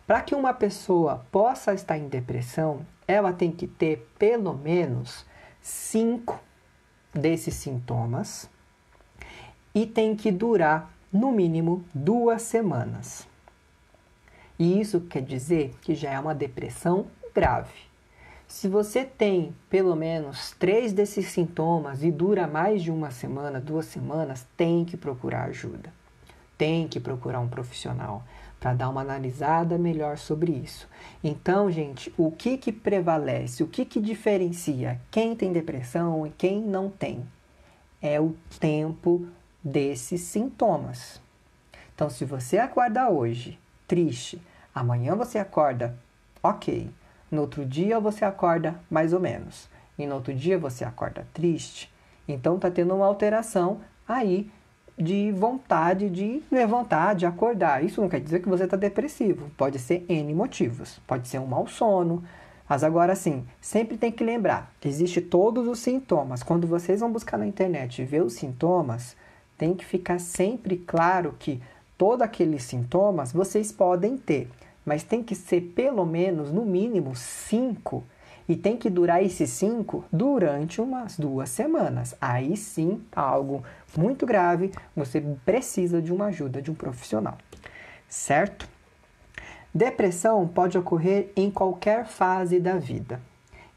S1: Para que uma pessoa possa estar em depressão, ela tem que ter pelo menos 5 desses sintomas e tem que durar no mínimo 2 semanas. E isso quer dizer que já é uma depressão grave. Se você tem pelo menos 3 desses sintomas e dura mais de 1 semana, 2 semanas, tem que procurar ajuda. Tem que procurar um profissional para dar uma analisada melhor sobre isso. Então, gente, o que prevalece, o que diferencia quem tem depressão e quem não tem? É o tempo desses sintomas. Então, se você acorda hoje triste, amanhã você acorda ok, no outro dia você acorda mais ou menos, e no outro dia você acorda triste, então está tendo uma alteração aí de vontade de levantar, de acordar. Isso não quer dizer que você está depressivo. Pode ser N motivos. Pode ser um mau sono. Mas agora sim, sempre tem que lembrar que existe todos os sintomas. Quando vocês vão buscar na internet e ver os sintomas, tem que ficar sempre claro que todos aqueles sintomas vocês podem ter. Mas tem que ser pelo menos, no mínimo, 5. E tem que durar esses 5 durante umas 2 semanas. Aí sim, algo muito grave, você precisa de uma ajuda de um profissional. Certo? Depressão pode ocorrer em qualquer fase da vida.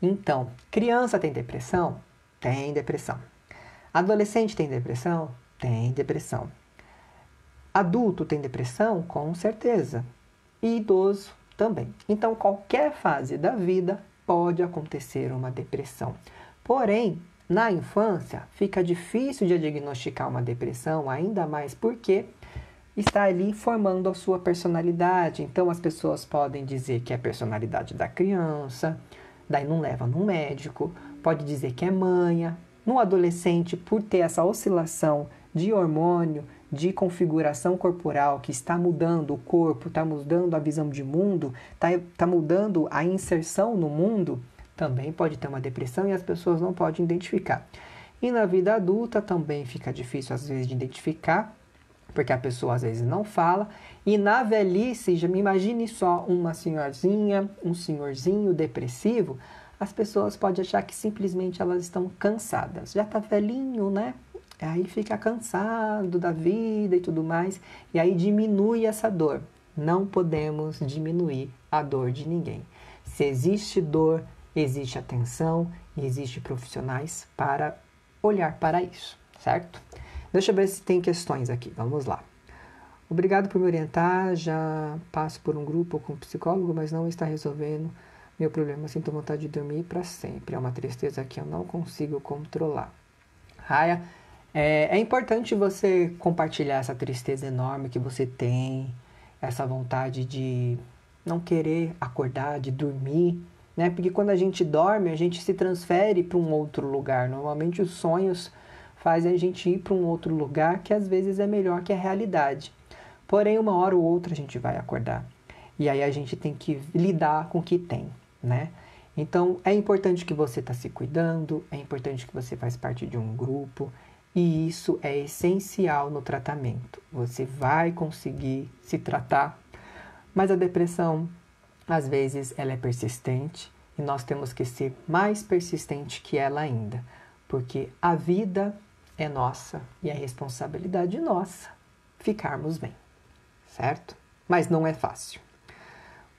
S1: Então, criança tem depressão? Tem depressão. Adolescente tem depressão? Tem depressão. Adulto tem depressão? Com certeza. E idoso também. Então, qualquer fase da vida pode acontecer uma depressão. Porém, na infância, fica difícil de diagnosticar uma depressão, ainda mais porque está ali formando a sua personalidade. Então as pessoas podem dizer que é a personalidade da criança, daí não leva no médico, pode dizer que é manha. No adolescente, por ter essa oscilação de hormônio, de configuração corporal que está mudando o corpo, está mudando a visão de mundo, está mudando a inserção no mundo, também pode ter uma depressão e as pessoas não podem identificar. E na vida adulta também fica difícil às vezes de identificar, porque a pessoa às vezes não fala. E na velhice, já me imagine só uma senhorzinha, um senhorzinho depressivo, as pessoas podem achar que simplesmente elas estão cansadas. Já está velhinho, né? Aí fica cansado da vida e tudo mais, e aí diminui essa dor. Não podemos diminuir a dor de ninguém. Se existe dor, existe atenção e existe profissionais para olhar para isso, certo? Deixa eu ver se tem questões aqui, vamos lá. Obrigado por me orientar, já passo por um grupo com um psicólogo, mas não está resolvendo meu problema. Sinto vontade de dormir para sempre, é uma tristeza que eu não consigo controlar. Raya, é importante você compartilhar essa tristeza enorme que você tem, essa vontade de não querer acordar, de dormir, né? Porque quando a gente dorme, a gente se transfere para um outro lugar. Normalmente os sonhos fazem a gente ir para um outro lugar que às vezes é melhor que a realidade. Porém, uma hora ou outra a gente vai acordar. E aí a gente tem que lidar com o que tem, né? Então, é importante que você está se cuidando, é importante que você faz parte de um grupo, e isso é essencial no tratamento. Você vai conseguir se tratar, mas a depressão, às vezes, ela é persistente e nós temos que ser mais persistente que ela ainda, porque a vida é nossa e é responsabilidade nossa ficarmos bem, certo? Mas não é fácil.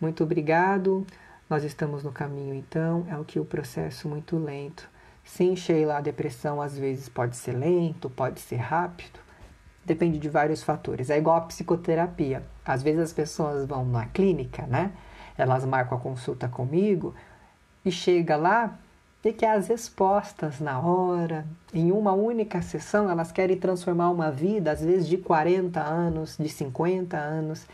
S1: Muito obrigado. Nós estamos no caminho, então, é o processo muito lento. Sim, Sheila, a depressão às vezes pode ser lento, pode ser rápido, depende de vários fatores. É igual a psicoterapia. Às vezes as pessoas vão na clínica, né? Elas marcam a consulta comigo e chega lá e quer as respostas na hora. Em uma única sessão, elas querem transformar uma vida, às vezes de 40 anos, de 50 anos.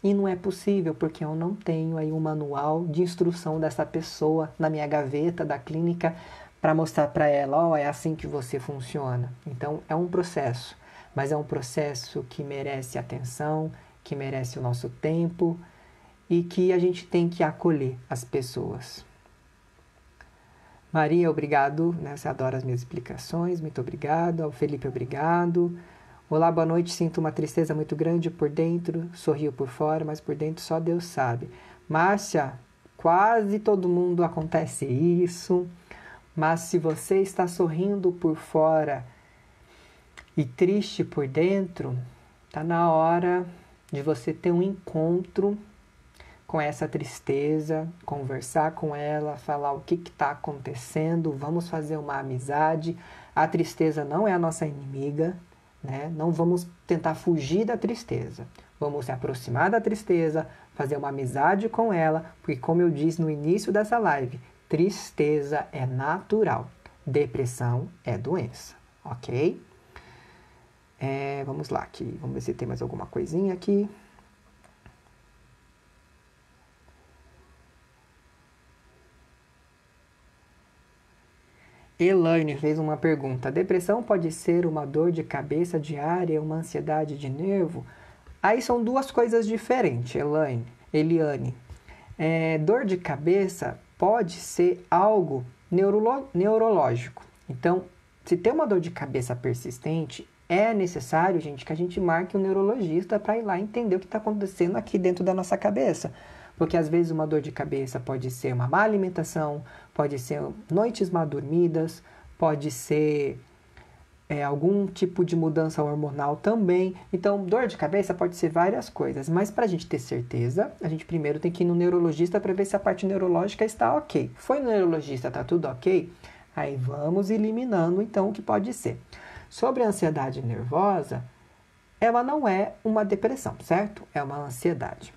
S1: E não é possível, porque eu não tenho aí um manual de instrução dessa pessoa na minha gaveta da clínica para mostrar para ela, ó, é assim que você funciona. Então, é um processo, mas é um processo que merece atenção, que merece o nosso tempo e que a gente tem que acolher as pessoas. Maria, obrigado, né? Você adora as minhas explicações, muito obrigado. Ao Felipe, obrigado. Olá, boa noite, sinto uma tristeza muito grande por dentro, sorrio por fora, mas por dentro só Deus sabe. Márcia, quase todo mundo acontece isso. Mas se você está sorrindo por fora e triste por dentro, está na hora de você ter um encontro com essa tristeza, conversar com ela, falar o que está acontecendo, vamos fazer uma amizade. A tristeza não é a nossa inimiga, né? Não vamos tentar fugir da tristeza. Vamos se aproximar da tristeza, fazer uma amizade com ela, porque como eu disse no início dessa live, tristeza é natural, depressão é doença, ok? Vamos lá aqui, vamos ver se tem mais alguma coisinha aqui. Elaine fez uma pergunta. Depressão pode ser uma dor de cabeça diária, uma ansiedade de nervo? Aí são duas coisas diferentes, Eliane. Dor de cabeça pode ser algo neurológico. Então, se tem uma dor de cabeça persistente, é necessário, gente, que a gente marque um neurologista para ir lá entender o que está acontecendo aqui dentro da nossa cabeça. Porque às vezes uma dor de cabeça pode ser uma má alimentação, pode ser noites mal dormidas, pode ser algum tipo de mudança hormonal também. Então, dor de cabeça pode ser várias coisas, mas para a gente ter certeza, a gente primeiro tem que ir no neurologista para ver se a parte neurológica está ok. Foi no neurologista, está tudo ok? Aí vamos eliminando então o que pode ser. Sobre a ansiedade nervosa, ela não é uma depressão, certo? É uma ansiedade.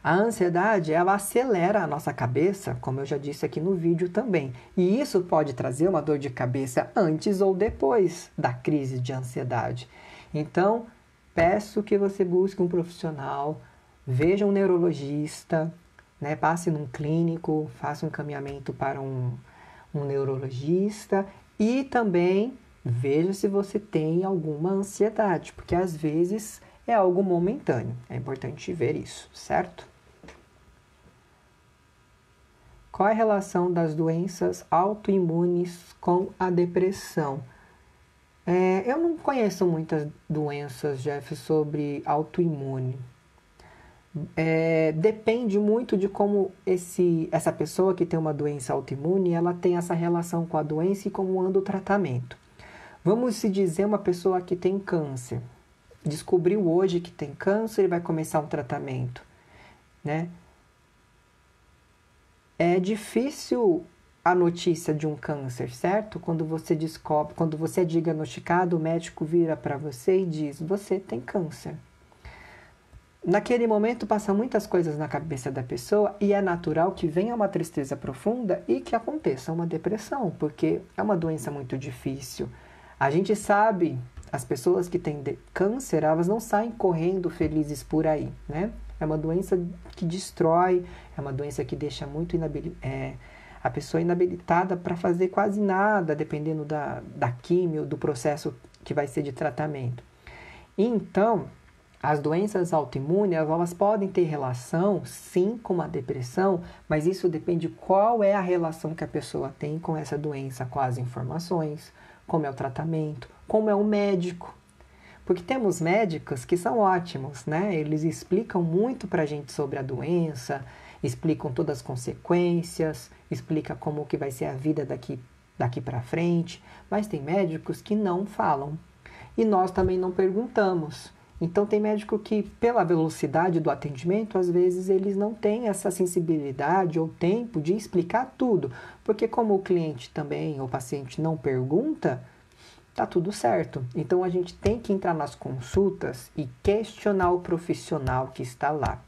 S1: A ansiedade, ela acelera a nossa cabeça, como eu já disse aqui no vídeo também. E isso pode trazer uma dor de cabeça antes ou depois da crise de ansiedade. Então, peço que você busque um profissional, veja um neurologista, né? Passe num clínico, faça um encaminhamento para um neurologista e também veja se você tem alguma ansiedade, porque às vezes é algo momentâneo. É importante ver isso, certo? Qual é a relação das doenças autoimunes com a depressão? Eu não conheço muitas doenças, Jeff, sobre autoimune. Depende muito de como essa pessoa que tem uma doença autoimune, ela tem essa relação com a doença e como anda o tratamento. Vamos se dizer uma pessoa que tem câncer. Descobriu hoje que tem câncer e vai começar um tratamento, né? É difícil a notícia de um câncer, certo? Quando você descobre, quando você é diagnosticado, o médico vira para você e diz: você tem câncer. Naquele momento passam muitas coisas na cabeça da pessoa e é natural que venha uma tristeza profunda e que aconteça uma depressão, porque é uma doença muito difícil. A gente sabe, as pessoas que têm câncer, elas não saem correndo felizes por aí, né? É uma doença que destrói, é uma doença que deixa muito a pessoa inabilitada para fazer quase nada, dependendo da químio, do processo que vai ser de tratamento. Então, as doenças autoimunes, elas podem ter relação, sim, com a depressão, mas isso depende qual é a relação que a pessoa tem com essa doença, com as informações, como é o tratamento, como é o médico. Porque temos médicos que são ótimos, né? Eles explicam muito pra gente sobre a doença, explicam todas as consequências, explicam como que vai ser a vida daqui para frente, mas tem médicos que não falam. E nós também não perguntamos. Então tem médico que, pela velocidade do atendimento, às vezes eles não têm essa sensibilidade ou tempo de explicar tudo. Porque como o cliente também, ou o paciente não pergunta, tá tudo certo. Então a gente tem que entrar nas consultas e questionar o profissional que está lá.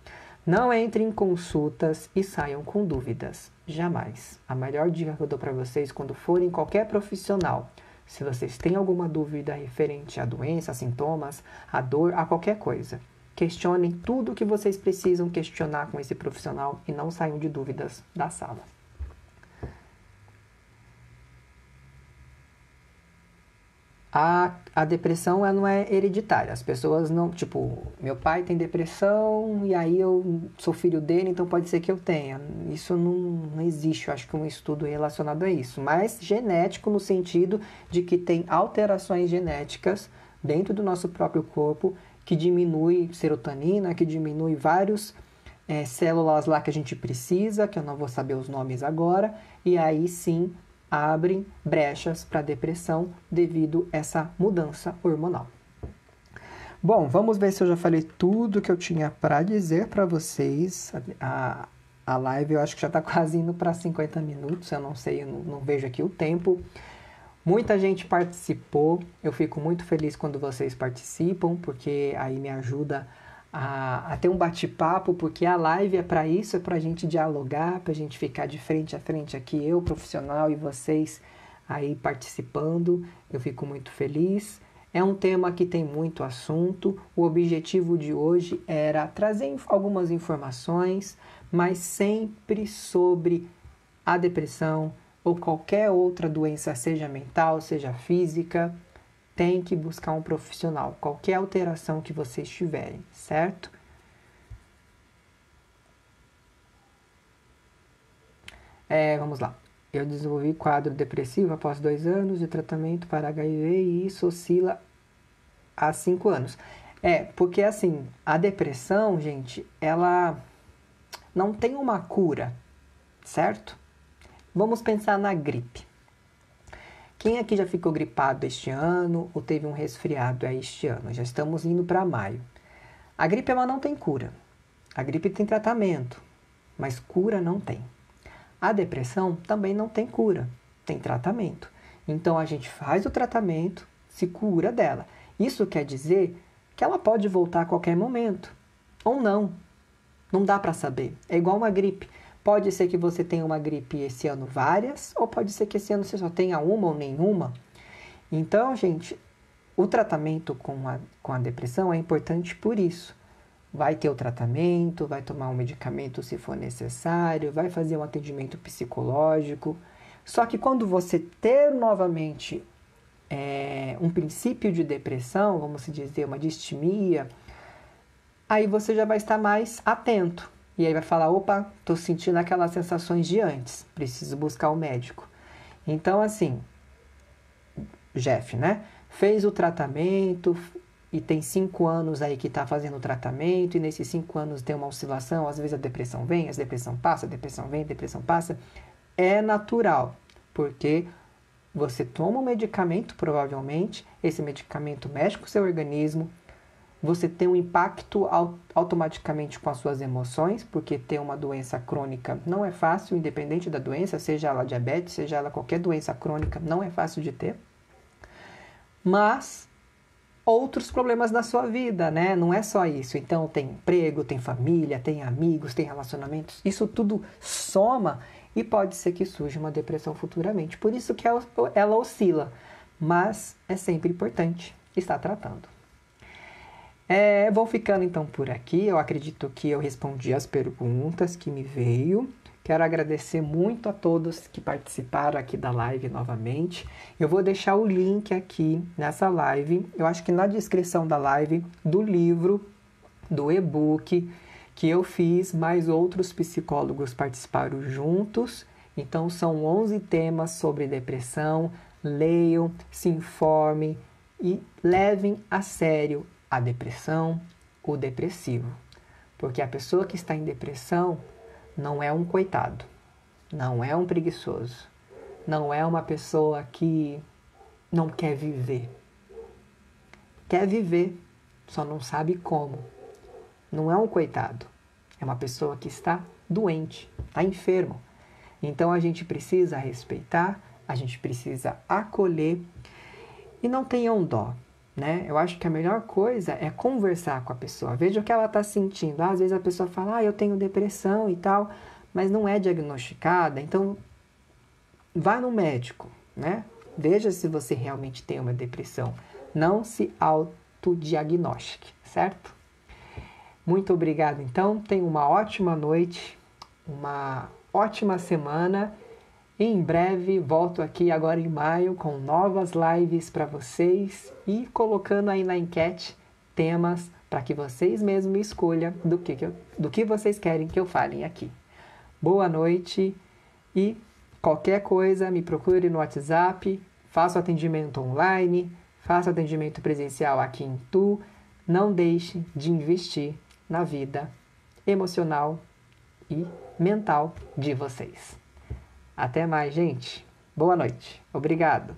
S1: Não entrem em consultas e saiam com dúvidas. Jamais. A melhor dica que eu dou para vocês quando forem qualquer profissional, se vocês têm alguma dúvida referente à doença, a sintomas, a dor, a qualquer coisa, questionem tudo o que vocês precisam questionar com esse profissional e não saiam de dúvidas da sala. A depressão ela não é hereditária. As pessoas não... Tipo, meu pai tem depressão e aí eu sou filho dele, então pode ser que eu tenha. Isso não existe, eu acho que um estudo relacionado a isso. Mas genético no sentido de que tem alterações genéticas dentro do nosso próprio corpo que diminui serotonina, que diminui vários células lá que a gente precisa, que eu não vou saber os nomes agora, e aí sim abrem brechas para depressão devido a essa mudança hormonal. Bom, vamos ver se eu já falei tudo que eu tinha para dizer para vocês. A live eu acho que já está quase indo para 50 minutos, eu não sei, eu não vejo aqui o tempo. Muita gente participou, eu fico muito feliz quando vocês participam, porque aí me ajuda a ter um bate-papo, porque a live é para isso, é para a gente dialogar, para a gente ficar de frente a frente aqui, eu, profissional, e vocês aí participando. Eu fico muito feliz. É um tema que tem muito assunto. O objetivo de hoje era trazer algumas informações, mas sempre sobre a depressão ou qualquer outra doença, seja mental, seja física. Tem que buscar um profissional, qualquer alteração que vocês tiverem, certo? Vamos lá. Eu desenvolvi quadro depressivo após 2 anos de tratamento para HIV e isso oscila há 5 anos. Porque assim, a depressão, gente, ela não tem uma cura, certo? Vamos pensar na gripe. Quem aqui já ficou gripado este ano ou teve um resfriado este ano? Já estamos indo para maio. A gripe ela não tem cura. A gripe tem tratamento, mas cura não tem. A depressão também não tem cura, tem tratamento. Então a gente faz o tratamento, se cura dela. Isso quer dizer que ela pode voltar a qualquer momento ou não. Não dá para saber. É igual uma gripe. Pode ser que você tenha uma gripe esse ano várias, ou pode ser que esse ano você só tenha uma ou nenhuma. Então, gente, o tratamento com a depressão é importante por isso. Vai ter o tratamento, vai tomar um medicamento se for necessário, vai fazer um atendimento psicológico. Só que quando você ter novamente um princípio de depressão, vamos dizer, uma distimia, aí você já vai estar mais atento. E aí vai falar, opa, estou sentindo aquelas sensações de antes, preciso buscar o médico. Então, assim, Jeff, né? Fez o tratamento e tem 5 anos aí que está fazendo o tratamento, e nesses 5 anos tem uma oscilação, às vezes a depressão vem, a depressão passa, a depressão vem, a depressão passa. É natural, porque você toma um medicamento, provavelmente, esse medicamento mexe com o seu organismo, você tem um impacto automaticamente com as suas emoções, porque ter uma doença crônica não é fácil, independente da doença, seja ela diabetes, seja ela qualquer doença crônica, não é fácil de ter. Mas outros problemas na sua vida, né? Não é só isso. Então tem emprego, tem família, tem amigos, tem relacionamentos. Isso tudo soma e pode ser que surja uma depressão futuramente. Por isso que ela oscila. Mas é sempre importante estar tratando. Vou ficando então por aqui. Eu acredito que eu respondi as perguntas que me veio. Quero agradecer muito a todos que participaram aqui da live novamente. Eu vou deixar o link aqui nessa live. Eu acho que na descrição da live do livro, do e-book que eu fiz, mais outros psicólogos participaram juntos. Então são 11 temas sobre depressão. Leiam, se informem e levem a sério a depressão, o depressivo. Porque a pessoa que está em depressão não é um coitado, não é um preguiçoso, não é uma pessoa que não quer viver. Quer viver, só não sabe como. Não é um coitado, é uma pessoa que está doente, está enfermo. Então a gente precisa respeitar, a gente precisa acolher e não tenham dó. Né? Eu acho que a melhor coisa é conversar com a pessoa. Veja o que ela está sentindo. Às vezes a pessoa fala, eu tenho depressão e tal, mas não é diagnosticada. Então, vá no médico, né? Veja se você realmente tem uma depressão. Não se autodiagnostique, certo? Muito obrigado, então. Tenha uma ótima noite, uma ótima semana. E em breve volto aqui agora em maio com novas lives para vocês e colocando aí na enquete temas para que vocês mesmos escolham do que vocês querem que eu fale aqui. Boa noite e qualquer coisa me procure no WhatsApp, faço atendimento online, faço atendimento presencial aqui em Tu. Não deixe de investir na vida emocional e mental de vocês. Até mais, gente. Boa noite. Obrigado.